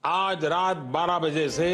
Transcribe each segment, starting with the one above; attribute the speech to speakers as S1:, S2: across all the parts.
S1: आज रात 12 बजे से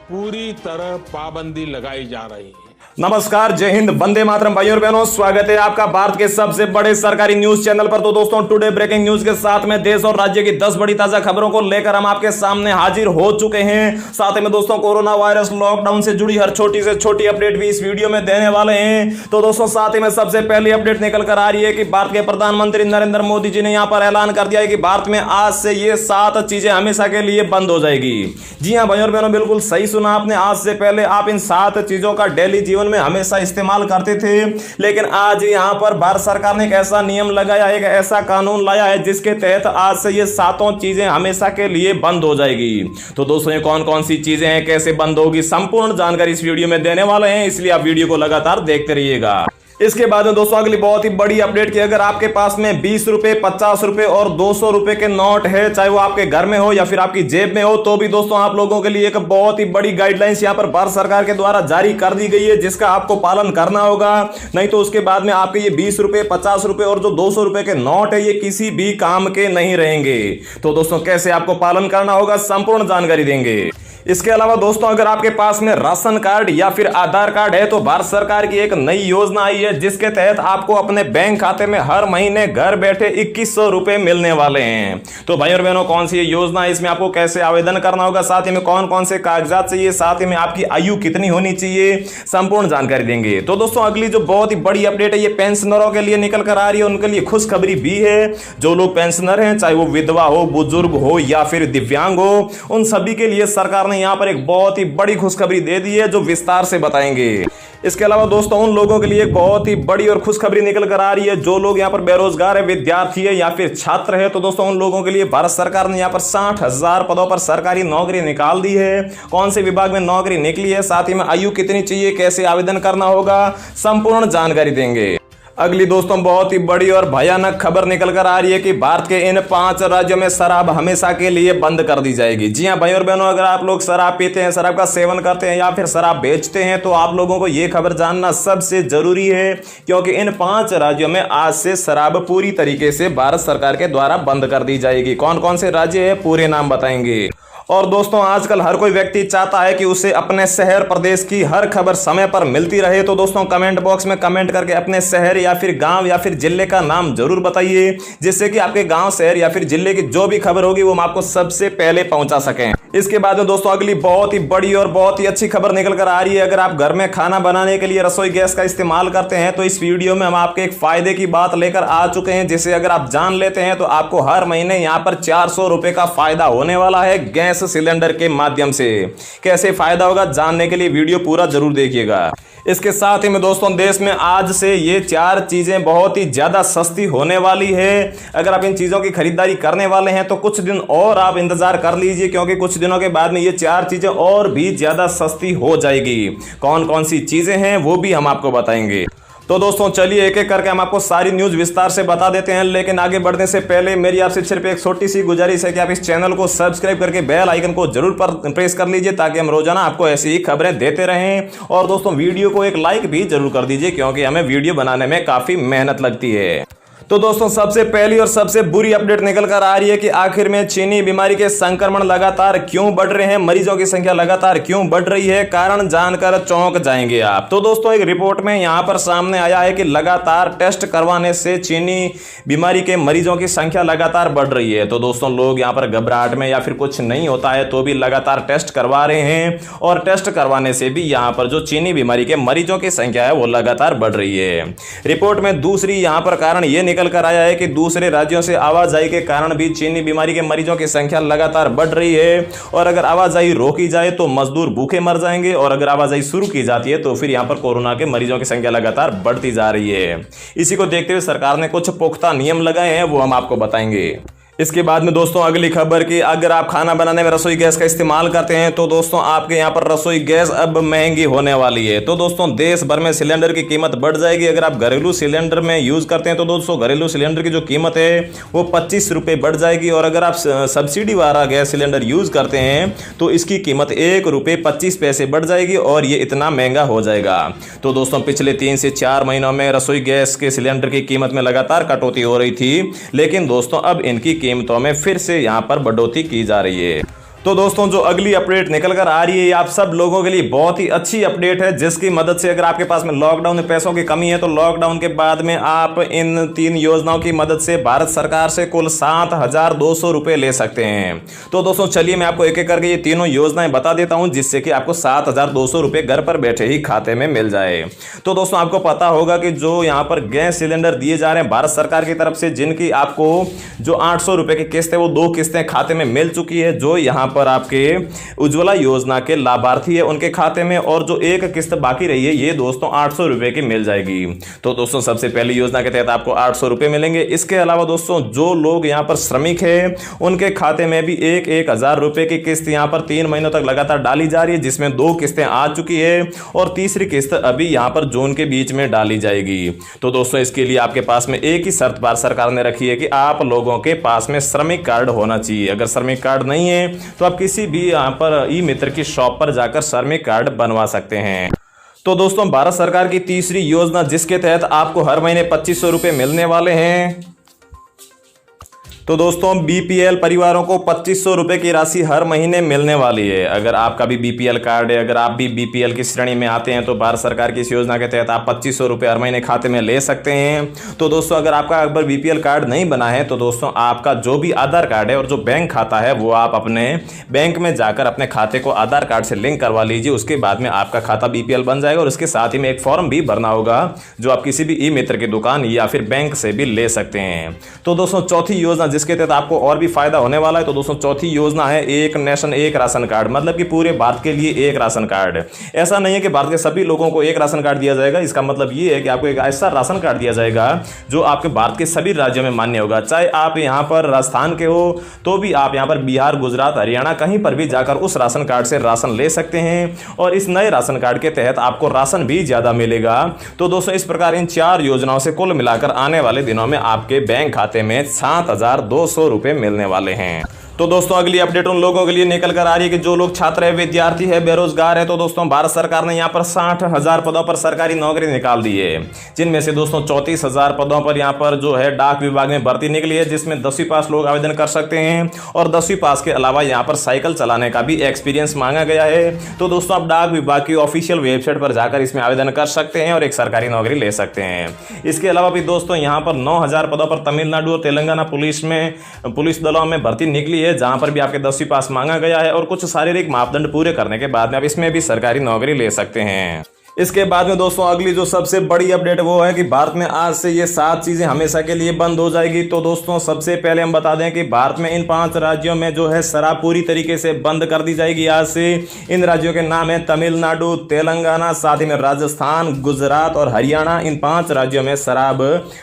S1: पूरी तरह पाबंदी लगाई जा रही है।
S2: नमस्कार, जय हिंद, वंदे मातरम। भाइयों और बहनों, स्वागत है आपका भारत के सबसे बड़े सरकारी न्यूज चैनल पर। तो दोस्तों, टुडे ब्रेकिंग न्यूज के साथ में देश और राज्य की 10 बड़ी ताजा खबरों को लेकर हम आपके सामने हाजिर हो चुके हैं। साथ ही में दोस्तों, कोरोना वायरस लॉकडाउन से जुड़ी हर छोटी से छोटी अपडेट भी इस वीडियो में देने वाले हैं। तो दोस्तों, साथ ही में सबसे पहली अपडेट निकल कर आ रही है कि भारत के प्रधानमंत्री नरेंद्र मोदी जी ने यहाँ पर ऐलान कर दिया है कि भारत में आज से ये 7 चीजें हमेशा के लिए बंद हो जाएगी। जी हाँ भाइयों और बहनों, बिल्कुल सही सुना आपने। आज से पहले आप इन 7 चीजों का डेली जीवन में हमेशा इस्तेमाल करते थे, लेकिन आज यहां पर भारत सरकार ने एक ऐसा नियम लगाया है, एक ऐसा कानून लाया है जिसके तहत आज से ये 7 चीजें हमेशा के लिए बंद हो जाएगी। तो दोस्तों, ये कौन कौन सी चीजें हैं, कैसे बंद होगी, संपूर्ण जानकारी इस वीडियो में देने वाले हैं, इसलिए आप वीडियो को लगातार देखते रहिएगा। इसके बाद में दोस्तों, अगली बहुत ही बड़ी अपडेट की, अगर आपके पास में 20 रुपए, 50 रुपए और 200 रुपए के नोट है, चाहे वो आपके घर में हो या फिर आपकी जेब में हो, तो भी दोस्तों आप लोगों के लिए एक बहुत ही बड़ी गाइडलाइंस यहां पर भारत सरकार के द्वारा जारी कर दी गई है, जिसका आपको पालन करना होगा। नहीं तो उसके बाद में आपके ये 20 रुपए, 50 रुपए और जो 200 रुपए के नोट है, ये किसी भी काम के नहीं रहेंगे। तो दोस्तों, कैसे आपको पालन करना होगा, संपूर्ण जानकारी देंगे। इसके अलावा दोस्तों, अगर आपके पास में राशन कार्ड या फिर आधार कार्ड है, तो भारत सरकार की एक नई योजना आई है, जिसके तहत आपको अपने बैंक खाते में हर महीने घर बैठे 2100 रुपए मिलने वाले हैं। तो भाई और बहनों, कौन सी ये योजना है, इसमें आपको कैसे आवेदन करना होगा, साथ ही में कौन कौन से कागजात चाहिए, साथ ही में आपकी आयु कितनी होनी चाहिए, संपूर्ण जानकारी देंगे। तो दोस्तों, अगली जो बहुत ही बड़ी अपडेट है, ये पेंशनरों के लिए निकल कर आ रही है, उनके लिए खुशखबरी भी है। जो लोग पेंशनर हैं, चाहे वो विधवा हो, बुजुर्ग हो या फिर दिव्यांग हो, उन सभी के लिए सरकार ने यहां पर एक बहुत ही बड़ी खुशखबरी दे दी है, जो विस्तार से बताएंगे। इसके अलावा दोस्तों, उन लोगों के लिए एक बहुत ही बड़ी और खुशखबरी निकल कर आ रही है, जो लोग यहां पर बेरोजगार है, विद्यार्थी है या फिर छात्र है। तो दोस्तों, उन लोगों के लिए भारत सरकार ने यहां पर 60,000 पदों पर सरकारी नौकरी निकाल दी है। कौन से विभाग में नौकरी निकली है, साथ ही में आयु कितनी चाहिए, कैसे आवेदन करना होगा, संपूर्ण जानकारी देंगे। अगली दोस्तों, बहुत ही बड़ी और भयानक खबर निकल कर आ रही है कि भारत के इन 5 राज्यों में शराब हमेशा के लिए बंद कर दी जाएगी। जी हां भाई और बहनों, अगर आप लोग शराब पीते हैं, शराब का सेवन करते हैं या फिर शराब बेचते हैं, तो आप लोगों को यह खबर जानना सबसे जरूरी है, क्योंकि इन 5 राज्यों में आज से शराब पूरी तरीके से भारत सरकार के द्वारा बंद कर दी जाएगी। कौन कौन से राज्य है, पूरे नाम बताएंगे। और दोस्तों, आजकल हर कोई व्यक्ति चाहता है कि उसे अपने शहर प्रदेश की हर खबर समय पर मिलती रहे। तो दोस्तों, कमेंट बॉक्स में कमेंट करके अपने शहर या फिर गांव या फिर जिले का नाम जरूर बताइए, जिससे कि आपके गांव, शहर या फिर जिले की जो भी खबर होगी वो हम आपको सबसे पहले पहुंचा सकें। इसके बाद में दोस्तों, अगली बहुत ही बड़ी और बहुत ही अच्छी खबर निकल कर आ रही है। अगर आप घर में खाना बनाने के लिए रसोई गैस का इस्तेमाल करते हैं, तो इस वीडियो में हम आपके एक फायदे की बात लेकर आ चुके हैं, जिसे अगर आप जान लेते हैं तो आपको हर महीने यहां पर 400 रुपए का फायदा होने वाला है गैस सिलेंडर के माध्यम से। कैसे फायदा होगा, जानने के लिए वीडियो पूरा जरूर देखिएगा। इसके साथ ही में दोस्तों, देश में आज से ये 4 चीजें बहुत ही ज्यादा सस्ती होने वाली है। अगर आप इन चीजों की खरीदारी करने वाले हैं, तो कुछ दिन और आप इंतजार कर लीजिए, क्योंकि कुछ दिनों के बाद में ये 4 चीजें और भी ज्यादा सस्ती हो जाएगी। कौन कौन सी चीजें हैं, वो भी हम आपको बताएंगे। तो दोस्तों, चलिए एक एक करके हम आपको सारी न्यूज विस्तार से बता देते हैं, लेकिन आगे बढ़ने से पहले मेरी आपसे सिर्फ एक छोटी सी गुजारिश है कि आप इस चैनल को सब्सक्राइब करके बेल आइकन को जरूर प्रेस कर लीजिए, ताकि हम रोजाना आपको ऐसी ही खबरें देते रहें। और दोस्तों, वीडियो को एक लाइक भी जरूर कर दीजिए, क्योंकि हमें वीडियो बनाने में काफी मेहनत लगती है। तो दोस्तों, सबसे पहली और सबसे बुरी अपडेट निकल कर आ रही है कि आखिर में चीनी बीमारी के संक्रमण लगातार क्यों बढ़ रहे हैं, मरीजों की संख्या लगातार क्यों बढ़ रही है, कारण जानकर चौंक जाएंगे आप। तो दोस्तों, एक रिपोर्ट में यहां पर सामने आया है कि लगातार टेस्ट करवाने से चीनी बीमारी के मरीजों की संख्या लगातार बढ़ रही है। तो दोस्तों, लोग यहां पर घबराहट में या फिर कुछ नहीं होता है तो भी लगातार टेस्ट करवा रहे हैं, और टेस्ट करवाने से भी यहां पर जो चीनी बीमारी के मरीजों की संख्या है वो लगातार बढ़ रही है। रिपोर्ट में दूसरी यहां पर कारण यह निकल कर आया है कि दूसरे राज्यों से आवाजाही के कारण भी चीनी बीमारी के मरीजों की संख्या लगातार बढ़ रही है, और अगर आवाजाही रोकी जाए तो मजदूर भूखे मर जाएंगे, और अगर आवाजाही शुरू की जाती है तो फिर यहां पर कोरोना के मरीजों की संख्या लगातार बढ़ती जा रही है। इसी को देखते हुए सरकार ने कुछ पुख्ता नियम लगाए हैं, वो हम आपको बताएंगे। इसके बाद में दोस्तों, अगली खबर की, अगर आप खाना बनाने में रसोई गैस का इस्तेमाल करते हैं, तो दोस्तों आपके यहाँ पर रसोई गैस अब महंगी होने वाली है। तो दोस्तों, देश भर में सिलेंडर की कीमत बढ़ जाएगी। अगर आप घरेलू सिलेंडर में यूज करते हैं, तो दोस्तों घरेलू सिलेंडर की जो कीमत है वो 25 रुपये बढ़ जाएगी, और अगर आप सब्सिडी वाला गैस सिलेंडर यूज करते हैं तो इसकी कीमत 1 रुपये 25 पैसे बढ़ जाएगी, और ये इतना महंगा हो जाएगा। तो दोस्तों, पिछले 3 से 4 महीनों में रसोई गैस के सिलेंडर की कीमत में लगातार कटौती हो रही थी, लेकिन दोस्तों अब इनकी कीमतों में फिर से यहां पर बढ़ोतरी की जा रही है। तो दोस्तों जो अगली अपडेट निकल कर आ रही है, ये आप सब लोगों के लिए बहुत ही अच्छी अपडेट है, जिसकी मदद से अगर आपके पास में लॉकडाउन में पैसों की कमी है तो लॉकडाउन के बाद में आप इन 3 योजनाओं की मदद से भारत सरकार से कुल 7,200 रुपए ले सकते हैं। तो दोस्तों चलिए मैं आपको एक एक करके ये तीनों योजनाएं बता देता हूं, जिससे कि आपको 7,200 रुपए घर पर बैठे ही खाते में मिल जाए। तो दोस्तों आपको पता होगा कि जो यहाँ पर गैस सिलेंडर दिए जा रहे हैं भारत सरकार की तरफ से, जिनकी आपको जो 800 रुपए की किस्त है वो 2 किस्तें खाते में मिल चुकी है, जो यहाँ पर आपके उज्ज्वला योजना के लाभार्थी है उनके खाते में, और जो एक किस्त बाकी रही है ये दोस्तों 800 रुपए की मिल जाएगी। तो दोस्तों सबसे पहली योजना के तहत आपको 800 रुपए मिलेंगे। इसके अलावा दोस्तों जो लोग यहाँ पर श्रमिक है उनके खाते में भी 1,000 रुपए की किस्त यहाँ पर 3 महीनों तक लगातार डाली जा रही है, जिसमें 2 किस्तें आ चुकी है और तीसरी किस्त अभी यहाँ पर जून के बीच में डाली जाएगी। तो दोस्तों इसके लिए आपके पास में एक ही शर्त भारत सरकार ने रखी है कि आप लोगों के पास में श्रमिक कार्ड होना चाहिए। अगर श्रमिक कार्ड नहीं है तो आप किसी भी यहाँ पर ई मित्र की शॉप पर जाकर श्रमिक कार्ड बनवा सकते हैं। तो दोस्तों भारत सरकार की तीसरी योजना, जिसके तहत आपको हर महीने 2500 रुपए मिलने वाले हैं। तो दोस्तों बीपीएल परिवारों को 2500 रुपए की राशि हर महीने मिलने वाली है। अगर आपका भी बीपीएल कार्ड है, अगर आप भी बीपीएल की श्रेणी में आते हैं तो भारत सरकार की इस योजना के तहत आप 2500 रुपए हर महीने खाते में ले सकते हैं। तो दोस्तों अगर आपका अगर बीपीएल कार्ड नहीं बना है तो दोस्तों आपका जो भी आधार कार्ड है और जो बैंक खाता है वो आप अपने बैंक में जाकर अपने खाते को आधार कार्ड से लिंक करवा लीजिए। उसके बाद में आपका खाता बीपीएल बन जाएगा और उसके साथ ही में एक फॉर्म भी भरना होगा, जो आप किसी भी ई मित्र की दुकान या फिर बैंक से भी ले सकते हैं। तो दोस्तों चौथी योजना, जिसके तहत आपको और भी फायदा होने वाला है, तो दोस्तों चौथी योजना है एक नेशन एक राशन कार्ड, मतलब कि पूरे भारत के लिए एक राशन कार्ड। ऐसा नहीं है कि भारत के सभी लोगों को एक राशन कार्ड दिया जाएगा, इसका मतलब ये है कि आपको एक ऐसा राशन कार्ड दिया जाएगा जो आपके भारत के सभी राज्यों में मान्य होगा। चाहे आप यहां पर राजस्थान के हो तो भी आप यहां पर बिहार, गुजरात, हरियाणा कहीं पर भी जाकर उस राशन कार्ड से राशन ले सकते हैं और इस नए राशन कार्ड के तहत आपको राशन भी ज्यादा मिलेगा। तो दोस्तों इस प्रकार इन 4 योजनाओं से कुल मिलाकर आने वाले दिनों में आपके बैंक खाते में 7,200 रुपए मिलने वाले हैं। तो दोस्तों अगली अपडेट उन लोगों के लिए निकल कर आ रही है कि जो लोग छात्र है, विद्यार्थी है, बेरोजगार है। तो दोस्तों भारत सरकार ने यहाँ पर 60,000 पदों पर सरकारी नौकरी निकाल दी है, जिनमें से दोस्तों 34,000 पदों पर यहाँ पर जो है डाक विभाग में भर्ती निकली है, जिसमें 10वीं पास लोग आवेदन कर सकते हैं और 10वीं पास के अलावा यहाँ पर साइकिल चलाने का भी एक्सपीरियंस मांगा गया है। तो दोस्तों आप डाक विभाग की ऑफिशियल वेबसाइट पर जाकर इसमें आवेदन कर सकते हैं और एक सरकारी नौकरी ले सकते हैं। इसके अलावा भी दोस्तों यहाँ पर 9,000 पदों पर तमिलनाडु और तेलंगाना पुलिस दलों में भर्ती निकली है, जहां पर भी आपके 10वीं पास मांगा गया है और कुछ शारीरिक मापदंड पूरे करने के बाद में आप इसमें भी सरकारी नौकरी ले सकते हैं। इसके बाद में दोस्तों अगली जो सबसे बड़ी अपडेट वो है कि भारत में आज से ये 7 चीजें हमेशा के लिए बंद हो जाएगी। तो दोस्तों सबसे पहले हम बता दें कि भारत में इन 5 राज्यों में जो है शराब पूरी तरीके से बंद कर दी जाएगी आज से। इन राज्यों के नाम है तमिलनाडु, तेलंगाना, साथ ही में राजस्थान, गुजरात और हरियाणा। इन 5 राज्यों में शराब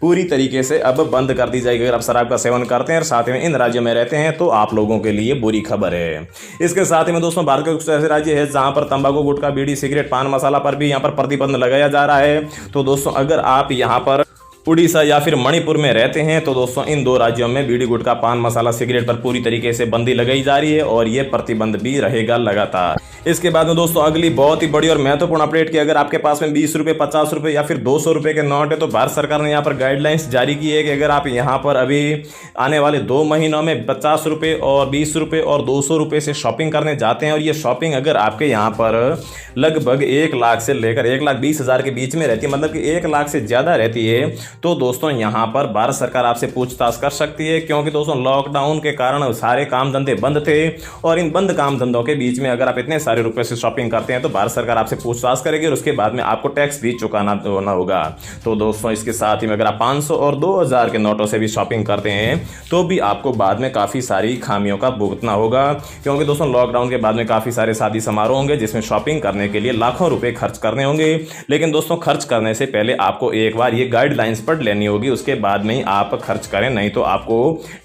S2: पूरी तरीके से अब बंद कर दी जाएगी। अगर आप शराब का सेवन करते हैं और साथ में इन राज्यों में रहते हैं तो आप लोगों के लिए बुरी खबर है। इसके साथ ही में दोस्तों भारत के कुछ ऐसे राज्य है जहां पर तंबाकू, गुटखा, बीड़ी, सिगरेट, पान मसाला पर भी यहाँ पर प्रतिबंध लगाया जा रहा है। तो दोस्तों अगर आप यहाँ पर उड़ीसा या फिर मणिपुर में रहते हैं तो दोस्तों इन 2 राज्यों में बीड़ी, गुटखा, पान मसाला, सिगरेट पर पूरी तरीके से बंदी लगाई जा रही है और ये प्रतिबंध भी रहेगा लगातार। इसके बाद में दोस्तों अगली बहुत ही बड़ी और महत्वपूर्ण अपडेट की, अगर आपके पास में 20 रुपए, 50 रुपए या फिर 200 रुपए के नोट है तो भारत सरकार ने यहाँ पर गाइडलाइंस जारी की है कि अगर आप यहाँ पर अभी आने वाले 2 महीनों में 50 रुपए और 20 रुपए और 200 रुपए से शॉपिंग करने जाते हैं और ये शॉपिंग अगर आपके यहाँ पर लगभग 1 लाख से लेकर 1,20,000 के बीच में रहती है, मतलब कि 1 लाख से ज्यादा रहती है, तो दोस्तों यहाँ पर भारत सरकार आपसे पूछताछ कर सकती है। क्योंकि दोस्तों लॉकडाउन के कारण सारे काम धंधे बंद थे और इन बंद काम धंधों के बीच में अगर आप इतने सारे रुपए से शॉपिंग करते हैं तो भारत सरकार आपसे पूछताछ करेगी और उसके बाद में आपको टैक्स भी चुकाना होगा। तो दोस्तों इसके साथ ही में अगर आप 500 और 2,000 के नोटों से भी शॉपिंग करते हैं तो भी आपको बाद में काफी सारी खामियों का भुगतना होगा। क्योंकि दोस्तों लॉकडाउन के बाद में काफी सारे शादी समारोह होंगे जिसमें शॉपिंग करने के लिए लाखों रुपए खर्च करने होंगे, लेकिन दोस्तों खर्च करने से पहले आपको एक बार ये गाइडलाइंस पढ़ लेनी होगी, उसके बाद में ही आप खर्च करें, नहीं तो आपको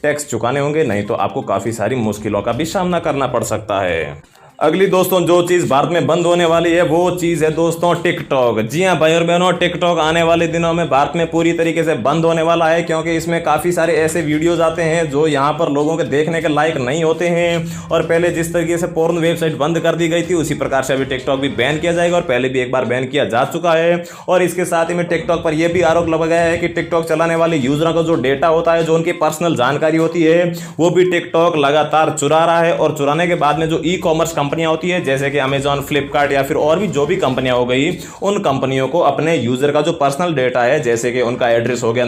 S2: टैक्स चुकाने होंगे, नहीं तो आपको काफी सारी मुश्किलों का भी सामना करना पड़ सकता है। अगली दोस्तों जो चीज भारत में बंद होने वाली है वो चीज है दोस्तों टिकटॉक। जी हां भाई और बहनों, टिकटॉक आने वाले दिनों में भारत में पूरी तरीके से बंद होने वाला है, क्योंकि इसमें काफी सारे ऐसे वीडियोज आते हैं जो यहां पर लोगों के देखने के लायक नहीं होते हैं। और पहले जिस तरीके से पोर्न वेबसाइट बंद कर दी गई थी उसी प्रकार से अभी टिकटॉक भी बैन किया जाएगा, और पहले भी एक बार बैन किया जा चुका है। और इसके साथ ही में टिकटॉक पर यह भी आरोप लगाया है कि टिकटॉक चलाने वाले यूजरों का जो डेटा होता है, जो उनकी पर्सनल जानकारी होती है, वो भी टिकटॉक लगातार चुरा रहा है। और चुराने के बाद में जो ई कॉमर्स कंपनियां होती है जैसे कि अमेजॉन, फ्लिपकार्ट या फिर और भी जो भी कंपनियां हो गई, उन कंपनियों को अपने यूजर का जो पर्सनल डेटा है, जैसे कि उनका एड्रेस हो गया,